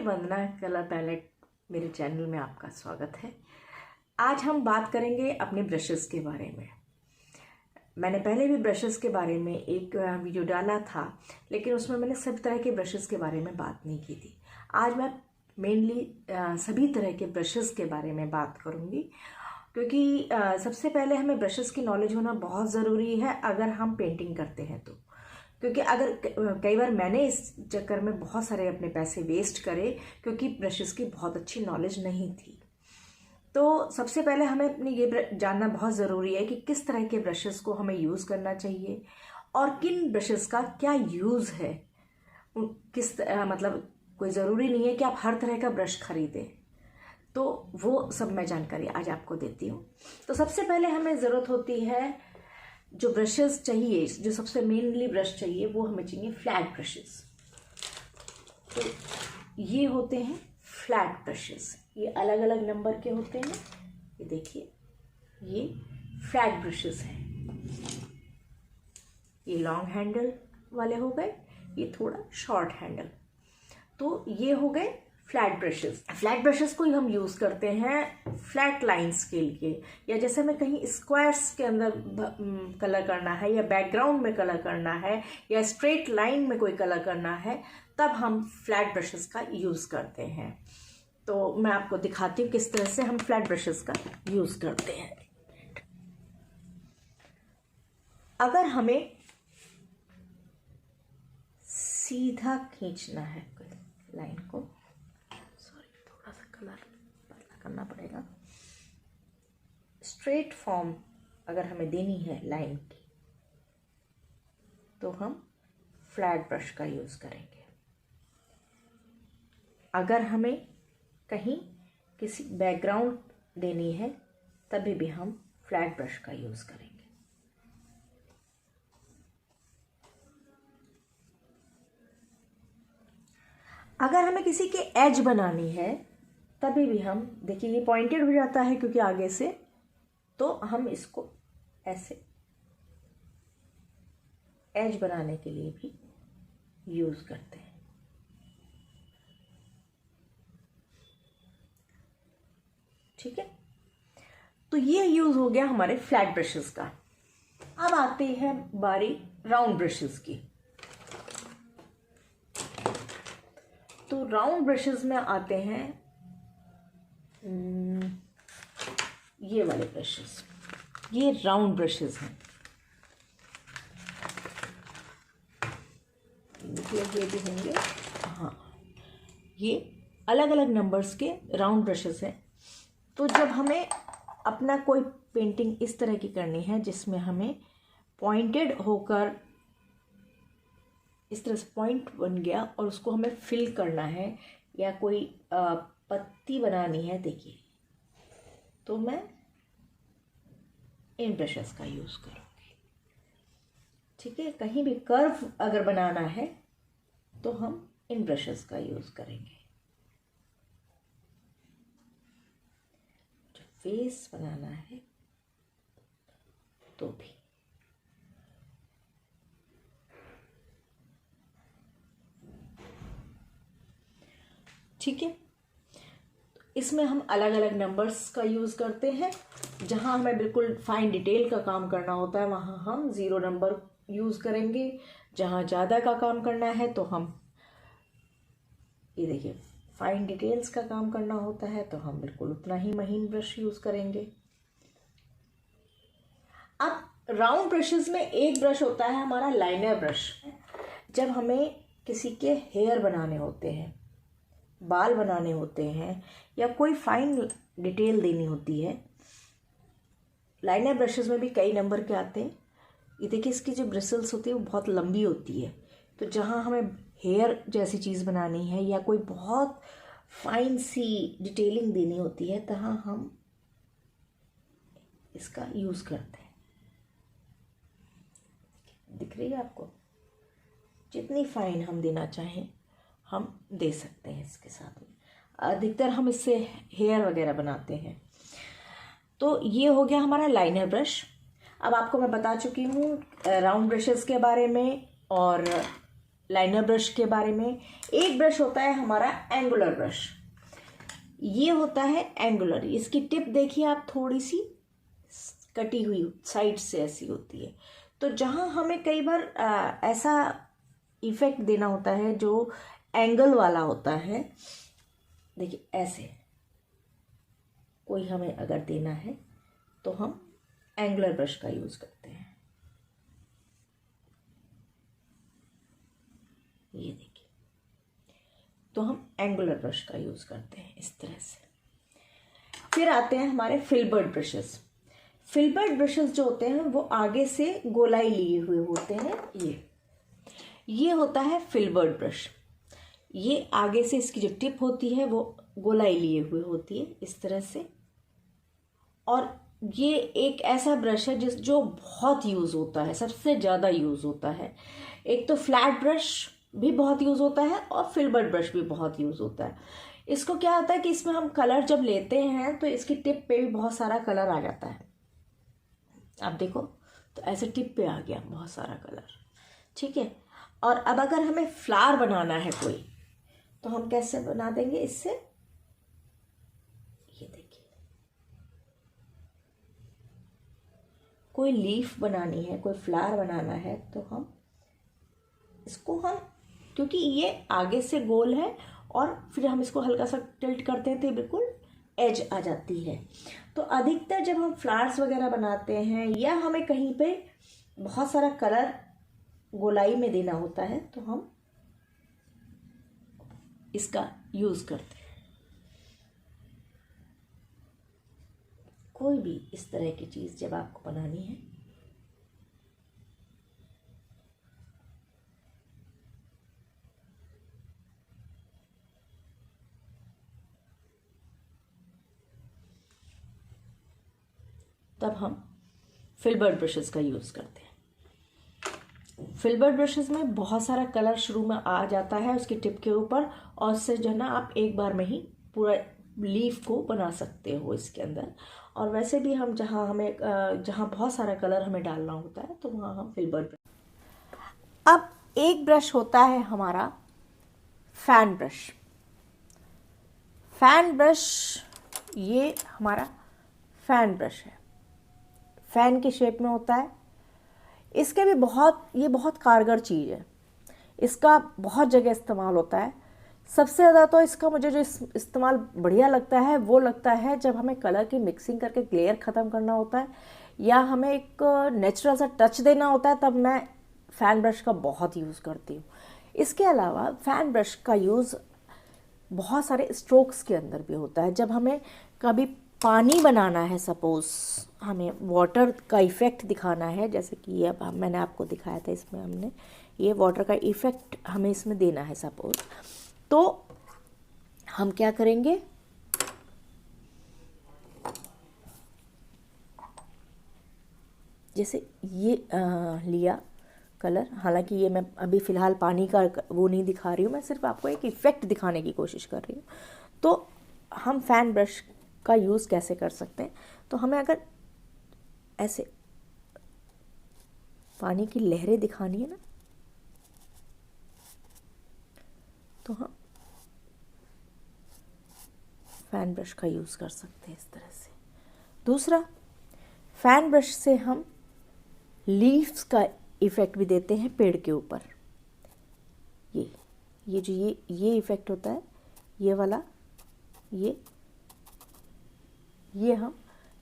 वंदना colour palette मेरे channel में आपका स्वागत है। आज हम बात करेंगे अपने ब्रशेस के बारे में। मैंने पहले भी ब्रशेस के बारे में एक वीडियो डाला था, लेकिन उसमें मैंने सभी तरह के ब्रशेस के बारे में बात नहीं की थी। आज मैं मेनली सभी तरह के ब्रशेस के बारे में बात करूँगी, क्योंकि सबसे पहले हमें ब्रशेस की नॉलेज होना बहुत ज़रूरी है अगर हम पेंटिंग करते हैं तो। क्योंकि अगर कई बार मैंने इस चक्कर में बहुत सारे अपने पैसे वेस्ट करे क्योंकि ब्रशेस की बहुत अच्छी नॉलेज नहीं थी। तो सबसे पहले हमें अपने ये जानना बहुत ज़रूरी है कि किस तरह के ब्रशेस को हमें यूज़ करना चाहिए और किन ब्रशेस का क्या यूज़ है। मतलब कोई ज़रूरी नहीं है कि आप हर तरह का ब्रश खरीदें, तो वो सब मैं जानकारी आज आपको देती हूँ। तो सबसे पहले हमें ज़रूरत होती है जो ब्रशेस चाहिए, जो सबसे मेनली ब्रश चाहिए वो हमें चाहिए फ्लैट ब्रशेस। तो ये होते हैं फ्लैट ब्रशेस, ये अलग अलग नंबर के होते हैं। ये देखिए, ये फ्लैट ब्रशेस हैं। ये लॉन्ग हैंडल वाले हो गए, ये थोड़ा शॉर्ट हैंडल। तो ये हो गए फ्लैट ब्रशेस। फ्लैट ब्रशेस को ही हम यूज़ करते हैं फ्लैट लाइंस के लिए, या जैसे हमें कहीं स्क्वायर्स के अंदर कलर करना है, या बैकग्राउंड में कलर करना है, या स्ट्रेट लाइन में कोई कलर करना है, तब हम फ्लैट ब्रशेस का यूज़ करते हैं। तो मैं आपको दिखाती हूँ किस तरह से हम फ्लैट ब्रशेस का यूज़ करते हैं। अगर हमें सीधा खींचना है लाइन को, कलर पतला करना पड़ेगा, स्ट्रेट फॉर्म अगर हमें देनी है लाइन की, तो हम फ्लैट ब्रश का यूज़ करेंगे। अगर हमें कहीं किसी बैकग्राउंड देनी है, तभी भी हम फ्लैट ब्रश का यूज़ करेंगे। अगर हमें किसी के एज बनानी है, तभी भी हम, देखिए ये पॉइंटेड हो जाता है क्योंकि आगे से, तो हम इसको ऐसे एज बनाने के लिए भी यूज़ करते हैं। ठीक है, तो ये यूज़ हो गया हमारे फ्लैट ब्रशेस का। अब आते हैं बारी राउंड ब्रशेस की। तो राउंड ब्रशेस में आते हैं ये वाले ब्रशेस। ये राउंड ब्रशेस हैं, ये भी होंगे, हाँ, ये अलग अलग नंबर्स के राउंड ब्रशेस हैं। तो जब हमें अपना कोई पेंटिंग इस तरह की करनी है जिसमें हमें पॉइंटेड होकर इस तरह से पॉइंट बन गया और उसको हमें फिल करना है, या कोई पत्ती बनानी है, देखिए, तो मैं इन ब्रशेस का यूज़ करूँगी। ठीक है, कहीं भी कर्व अगर बनाना है तो हम इन ब्रशेस का यूज़ करेंगे। जो फेस बनाना है तो भी। ठीक है, इसमें हम अलग अलग नंबर्स का यूज़ करते हैं। जहाँ हमें बिल्कुल फाइन डिटेल का काम करना होता है वहाँ हम 0 नंबर यूज़ करेंगे। जहाँ ज़्यादा का काम करना है तो हम, ये देखिए, फाइन डिटेल्स का काम करना होता है तो हम बिल्कुल उतना ही महीन ब्रश यूज़ करेंगे। अब राउंड ब्रशेस में एक ब्रश होता है हमारा लाइनर ब्रश। जब हमें किसी के हेयर बनाने होते हैं, बाल बनाने होते हैं, या कोई फाइन डिटेल देनी होती है, लाइनर ब्रशेस में भी कई नंबर के आते हैं। ये देखिए, इसकी जो ब्रिसल्स होती है वो बहुत लंबी होती है। तो जहाँ हमें हेयर जैसी चीज़ बनानी है या कोई बहुत फाइन सी डिटेलिंग देनी होती है, तहाँ हम इसका यूज़ करते हैं। दिख रही है आपको? जितनी फाइन हम देना चाहें हम दे सकते हैं इसके साथ में। अधिकतर हम इससे हेयर वगैरह बनाते हैं। तो ये हो गया हमारा लाइनर ब्रश। अब आपको मैं बता चुकी हूँ राउंड ब्रशेस के बारे में और लाइनर ब्रश के बारे में। एक ब्रश होता है हमारा एंगुलर ब्रश, ये होता है एंगुलर। इसकी टिप देखिए आप, थोड़ी सी कटी हुई साइड से ऐसी होती है। तो जहाँ हमें कई बार ऐसा इफेक्ट देना होता है जो एंगल वाला होता है, देखिए ऐसे कोई हमें अगर देना है तो हम एंगुलर ब्रश का यूज़ करते हैं। ये देखिए, तो हम एंगुलर ब्रश का यूज़ करते हैं इस तरह से। फिर आते हैं हमारे फिल्बर्ट ब्रशेस। फिल्बर्ट ब्रशेस जो होते हैं वो आगे से गोलाई लिए हुए होते हैं। ये होता है फिल्बर्ट ब्रश। ये आगे से इसकी जो टिप होती है वो गोलाई लिए हुए होती है इस तरह से। और ये एक ऐसा ब्रश है जो बहुत यूज़ होता है, सबसे ज़्यादा यूज़ होता है। एक तो फ्लैट ब्रश भी बहुत यूज़ होता है और फिल्बर्ट ब्रश भी बहुत यूज़ होता है। इसको क्या होता है कि इसमें हम कलर जब लेते हैं तो इसकी टिप पे भी बहुत सारा कलर आ जाता है। आप देखो तो ऐसे टिप पे आ गया बहुत सारा कलर, ठीक है। और अब अगर हमें फ्लावर बनाना है कोई, तो हम कैसे बना देंगे इससे, ये देखिए, कोई लीफ बनानी है, कोई फ्लावर बनाना है, तो हम इसको क्योंकि ये आगे से गोल है और फिर हम इसको हल्का सा टिल्ट करते हैं तो बिल्कुल एज आ जाती है। तो अधिकतर जब हम फ्लावर्स वगैरह बनाते हैं या हमें कहीं पे बहुत सारा कलर गोलाई में देना होता है तो हम इसका यूज़ करते हैं। कोई भी इस तरह की चीज़ जब आपको बनानी है, तब हम फिल्बर्ट ब्रशेस का यूज़ करते हैं। फिल्बर्ट ब्रशेस में बहुत सारा कलर शुरू में आ जाता है उसकी टिप के ऊपर, और उससे जो है ना आप एक बार में ही पूरा लीफ को बना सकते हो इसके अंदर। और वैसे भी हम जहाँ बहुत सारा कलर हमें डालना होता है तो वहाँ हम फिल्बर्ट ब्रश। अब एक ब्रश होता है हमारा फैन ब्रश। फैन ब्रश, ये हमारा फैन ब्रश है, फैन के शेप में होता है। इसके भी ये बहुत कारगर चीज़ है, इसका बहुत जगह इस्तेमाल होता है। सबसे ज़्यादा तो इसका मुझे जो इस्तेमाल बढ़िया लगता है वो लगता है जब हमें कलर की मिक्सिंग करके ग्लेयर ख़त्म करना होता है या हमें एक नेचुरल सा टच देना होता है, तब मैं फ़ैन ब्रश का बहुत यूज़ करती हूँ। इसके अलावा फ़ैन ब्रश का यूज़ बहुत सारे स्ट्रोक्स के अंदर भी होता है। जब हमें कभी पानी बनाना है, सपोज़ हमें वाटर का इफ़ेक्ट दिखाना है, जैसे कि ये अब मैंने आपको दिखाया था, इसमें हमने ये वाटर का इफ़ेक्ट हमें इसमें देना है सपोज़, तो हम क्या करेंगे, जैसे ये लिया कलर, हालांकि ये मैं अभी फ़िलहाल पानी का वो नहीं दिखा रही हूँ, मैं सिर्फ आपको एक इफ़ेक्ट दिखाने की कोशिश कर रही हूँ। तो हम फ़ैन ब्रश का यूज़ कैसे कर सकते हैं, तो हमें अगर ऐसे पानी की लहरें दिखानी है ना, तो हम फ़ैन ब्रश का यूज़ कर सकते हैं इस तरह से। दूसरा, फ़ैन ब्रश से हम लीव्स का इफ़ेक्ट भी देते हैं पेड़ के ऊपर। ये जो ये इफ़ेक्ट होता है, ये वाला, ये हम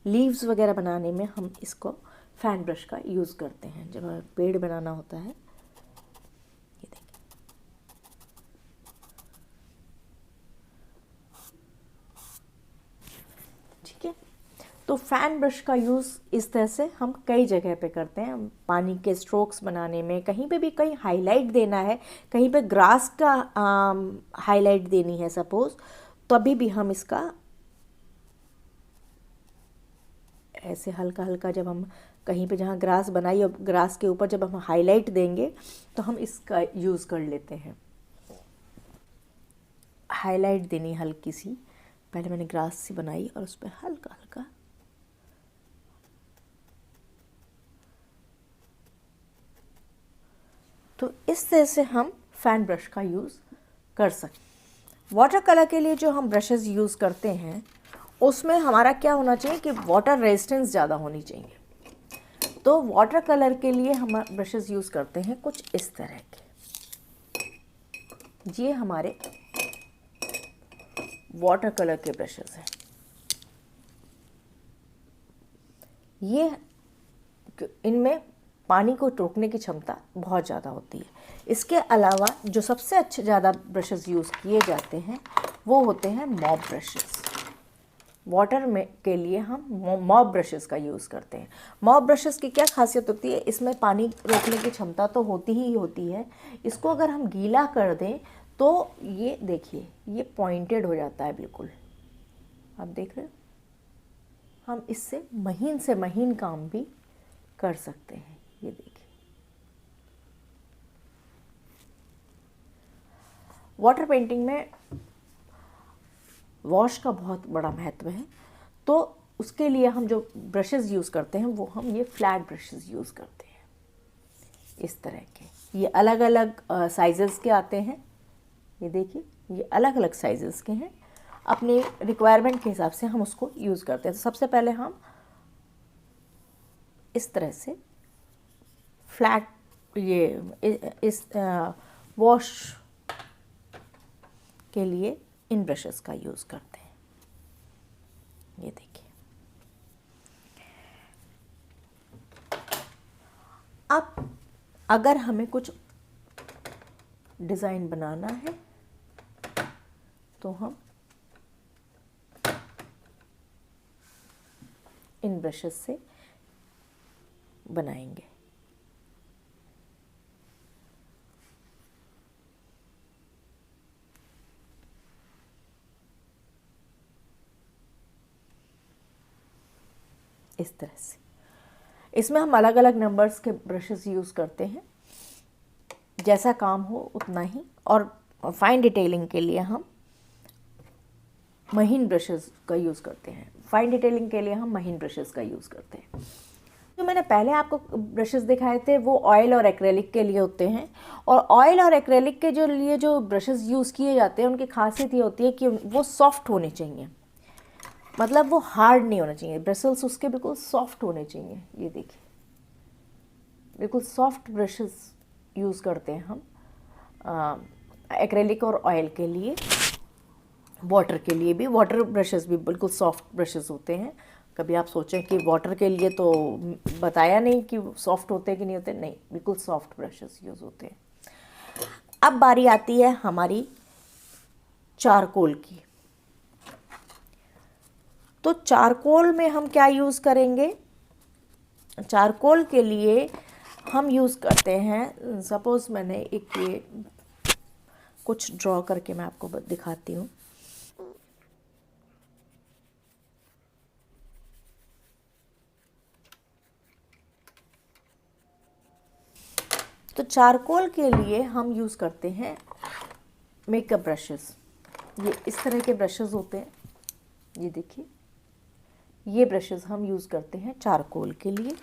लीव्स वगैरह बनाने में हम इसको फ़ैन ब्रश का यूज़ करते हैं जब हमें पेड़ बनाना होता है। ये देखिए, ठीक है। तो फ़ैन ब्रश का यूज़ इस तरह से हम कई जगह पे करते हैं। पानी के स्ट्रोक्स बनाने में, कहीं पे भी कहीं हाईलाइट देना है, कहीं पे ग्रास का हाईलाइट देनी है सपोज़, तभी भी हम इसका ऐसे हल्का हल्का, जब हम कहीं पे जहाँ ग्रास बनाई और ग्रास के ऊपर जब हम हाईलाइट देंगे तो हम इसका यूज़ कर लेते हैं। हाईलाइट देनी हल्की सी, पहले मैंने ग्रास सी बनाई और उस पर हल्का हल्का तो इस तरह से हम फैन ब्रश का यूज़ कर सकते। वाटर कलर के लिए जो हम ब्रशेज़ यूज़ करते हैं उसमें हमारा क्या होना चाहिए कि वाटर रेजिस्टेंस ज़्यादा होनी चाहिए। तो वाटर कलर के लिए हम ब्रशेज़ यूज़ करते हैं कुछ इस तरह के। ये हमारे वाटर कलर के ब्रशेज़ हैं। ये इनमें पानी को रोकने की क्षमता बहुत ज़्यादा होती है। इसके अलावा जो सबसे अच्छे ज़्यादा ब्रशेज़ यूज़ किए जाते हैं वो होते हैं मॉप ब्रशेज़। वाटर में के लिए हम मॉप ब्रशेज़ का यूज़ करते हैं। मॉप ब्रशेज़ की क्या खासियत होती है, इसमें पानी रोकने की क्षमता तो होती ही होती है। इसको अगर हम गीला कर दें तो ये देखिए, ये पॉइंटेड हो जाता है बिल्कुल। आप देख रहे हो, हम इससे महीन से महीन काम भी कर सकते हैं। ये देखिए, वाटर पेंटिंग में वॉश का बहुत बड़ा महत्व है। तो उसके लिए हम जो ब्रशेज़ यूज़ करते हैं वो हम ये फ्लैट ब्रशेज़ यूज़ करते हैं, इस तरह के। ये अलग अलग साइज़ेस के आते हैं। ये देखिए, ये अलग अलग साइज़ेस के हैं। अपने रिक्वायरमेंट के हिसाब से हम उसको यूज़ करते हैं। तो सबसे पहले हम इस तरह से फ्लैट इस वॉश के लिए इन ब्रशेस का यूज़ करते हैं। ये देखिए, अब अगर हमें कुछ डिज़ाइन बनाना है तो हम इन ब्रशेस से बनाएंगे। इस तरह से इसमें हम अलग अलग नंबर्स के ब्रशेस यूज़ करते हैं, जैसा काम हो उतना ही। और फाइन डिटेलिंग के लिए हम महीन ब्रशेस का यूज़ करते हैं। फाइन डिटेलिंग के लिए हम महीन ब्रशेस का यूज़ करते हैं। जो मैंने पहले आपको ब्रशेस दिखाए थे वो ऑयल और एक्रेलिक के लिए होते हैं। और ऑयल और एक्रेलिक के लिए जो ब्रशेस यूज़ किए जाते हैं उनकी खासियत ये होती है कि वो सॉफ्ट होने चाहिए, मतलब वो हार्ड नहीं होना चाहिए। ब्रशेस उसके बिल्कुल सॉफ्ट होने चाहिए। ये देखिए, बिल्कुल सॉफ्ट ब्रशेस यूज़ करते हैं हम एक्रेलिक और ऑयल के लिए। वाटर के लिए भी, वाटर ब्रशेस भी बिल्कुल सॉफ्ट ब्रशेस होते हैं। कभी आप सोचें कि वाटर के लिए तो बताया नहीं कि सॉफ्ट होते हैं कि नहीं होते, नहीं, बिल्कुल सॉफ्ट ब्रशेस यूज़ होते हैं। अब बारी आती है हमारी चारकोल की। तो चारकोल में हम क्या यूज़ करेंगे? चारकोल के लिए हम यूज़ करते हैं, सपोज़ मैंने एक ये कुछ ड्रॉ करके मैं आपको दिखाती हूँ। तो चारकोल के लिए हम यूज़ करते हैं मेकअप ब्रशेस। ये इस तरह के ब्रशेस होते हैं। ये देखिए, ये ब्रशेस हम यूज़ करते हैं चारकोल के लिए।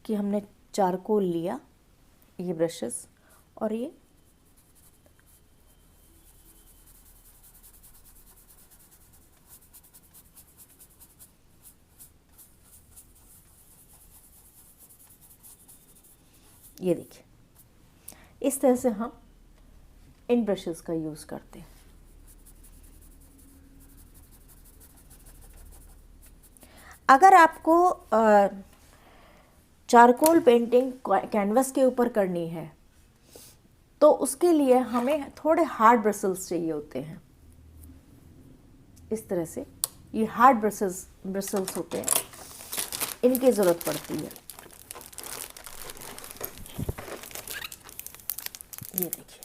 कि हमने चारकोल लिया, ये ब्रशेस, और ये देखिए, इस तरह से हम इन ब्रशेस का यूज़ करते हैं। अगर आपको चारकोल पेंटिंग कैनवस के ऊपर करनी है तो उसके लिए हमें थोड़े हार्ड ब्रशेस चाहिए होते हैं। इस तरह से ये हार्ड ब्रशेस होते हैं, इनकी ज़रूरत पड़ती है। ये देखिए,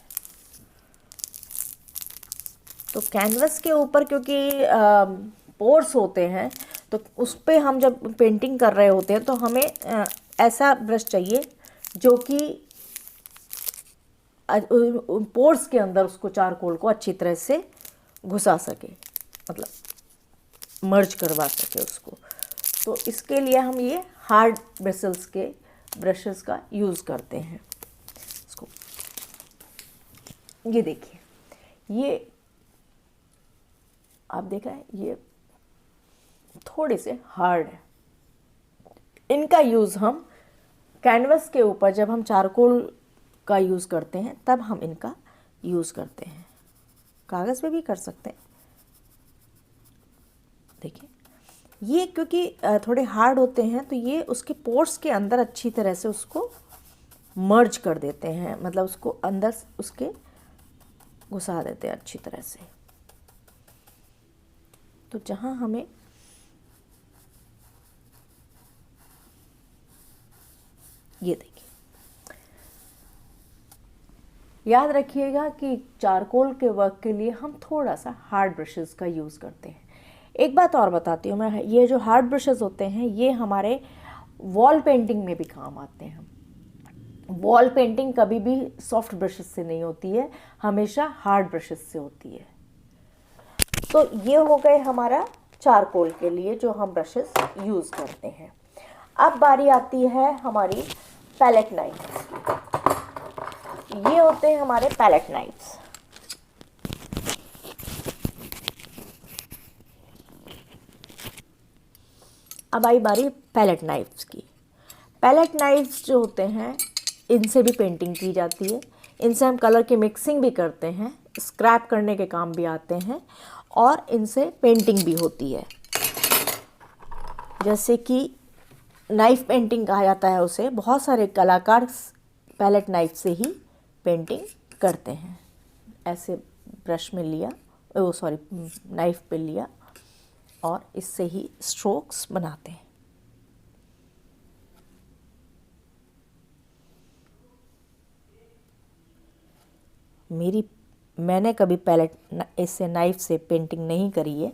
तो कैनवस के ऊपर क्योंकि पोर्स होते हैं तो उस पर हम जब पेंटिंग कर रहे होते हैं तो हमें ऐसा ब्रश चाहिए जो कि पोर्स के अंदर उसको चारकोल को अच्छी तरह से घुसा सके, मतलब मर्ज करवा सके उसको। तो इसके लिए हम ये हार्ड ब्रशेस का यूज़ करते हैं। इसको ये देखिए, ये आप देख रहे हैं, ये थोड़े से हार्ड है। इनका यूज़ हम कैनवस के ऊपर, जब हम चारकोल का यूज़ करते हैं तब हम इनका यूज़ करते हैं। कागज़ पे भी कर सकते हैं। देखिए, ये क्योंकि थोड़े हार्ड होते हैं तो ये उसके पोर्स के अंदर अच्छी तरह से उसको मर्ज कर देते हैं, मतलब उसको अंदर उसके घुसा देते हैं अच्छी तरह से। तो जहाँ हमें ये देखिए, याद रखिएगा कि चारकोल के वर्क के लिए हम थोड़ा सा हार्ड ब्रशेस का यूज़ करते हैं। एक बात और बताती हूँ मैं, ये जो हार्ड ब्रशेस होते हैं ये हमारे वॉल पेंटिंग में भी काम आते हैं। वॉल पेंटिंग कभी भी सॉफ्ट ब्रशेस से नहीं होती है, हमेशा हार्ड ब्रशेस से होती है। तो ये हो गए हमारा चारकोल के लिए जो हम ब्रशेस यूज़ करते हैं। अब बारी आती है हमारी पैलेट नाइफ। ये होते हैं हमारे पैलेट नाइफ्स। अब आई बारी पैलेट नाइफ्स की। पैलेट नाइफ्स जो होते हैं इनसे भी पेंटिंग की जाती है। इनसे हम कलर की मिक्सिंग भी करते हैं, स्क्रैप करने के काम भी आते हैं और इनसे पेंटिंग भी होती है। जैसे कि नाइफ पेंटिंग कहा जाता है उसे। बहुत सारे कलाकार पैलेट नाइफ से ही पेंटिंग करते हैं। ऐसे ब्रश में लिया, नाइफ पे लिया और इससे ही स्ट्रोक्स बनाते हैं। मैंने कभी इससे नाइफ से पेंटिंग नहीं करी है,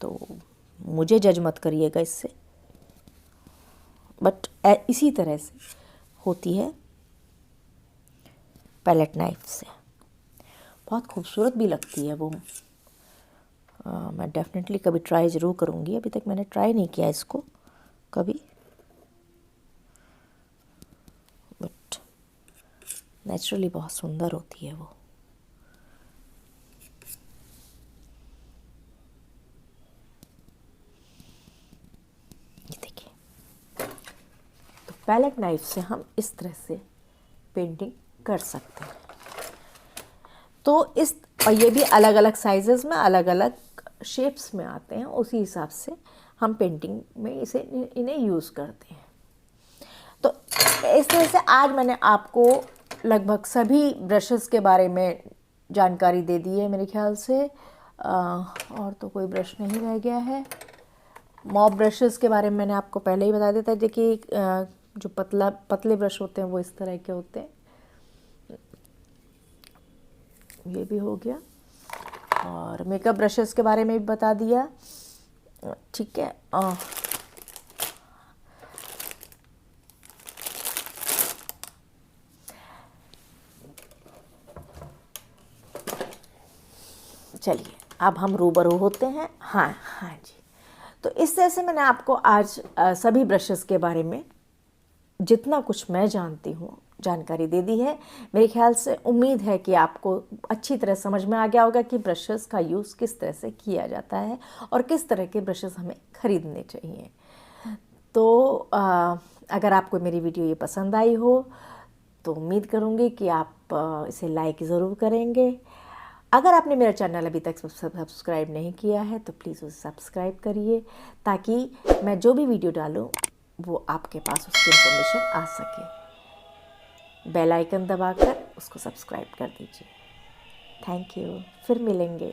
तो मुझे जज मत करिएगा इससे, बट इसी तरह से होती है पैलेट नाइफ से। बहुत खूबसूरत भी लगती है वो। मैं डेफिनेटली कभी ट्राई ज़रूर करूँगी। अभी तक मैंने ट्राई नहीं किया इसको कभी, बट नेचुरली बहुत सुंदर होती है वो। ये देखिए, तो पैलेट नाइफ से हम इस तरह से पेंटिंग कर सकते हैं। तो और ये भी अलग अलग साइजेस में, अलग अलग शेप्स में आते हैं। उसी हिसाब से हम पेंटिंग में इन्हें यूज़ करते हैं। तो इस तरह से आज मैंने आपको लगभग सभी ब्रशेस के बारे में जानकारी दे दी है मेरे ख्याल से। और तो कोई ब्रश नहीं रह गया है। मॉप ब्रशेस के बारे में मैंने आपको पहले ही बता देता है। देखिए, जो पतले ब्रश होते हैं वो इस तरह के होते हैं। ये भी हो गया। और मेकअप ब्रशेस के बारे में भी बता दिया। ठीक है। चलिए, अब हम रूबरू होते हैं। हाँ जी। तो इस तरह से मैंने आपको आज सभी ब्रशेस के बारे में जितना कुछ मैं जानती हूँ जानकारी दे दी है। मेरे ख्याल से उम्मीद है कि आपको अच्छी तरह समझ में आ गया होगा कि ब्रशेस का यूज़ किस तरह से किया जाता है और किस तरह के ब्रशेस हमें ख़रीदने चाहिए। तो अगर आपको मेरी वीडियो ये पसंद आई हो तो उम्मीद करूँगी कि आप इसे लाइक ज़रूर करेंगे। अगर आपने मेरा चैनल अभी तक सब्सक्राइब नहीं किया है तो प्लीज़ उसे सब्सक्राइब करिए, ताकि मैं जो भी वीडियो डालूँ वो आपके पास उसकी इन्फॉर्मेशन आ सके। बेल आइकन दबाकर उसको सब्सक्राइब कर दीजिए। Thank you. फिर मिलेंगे।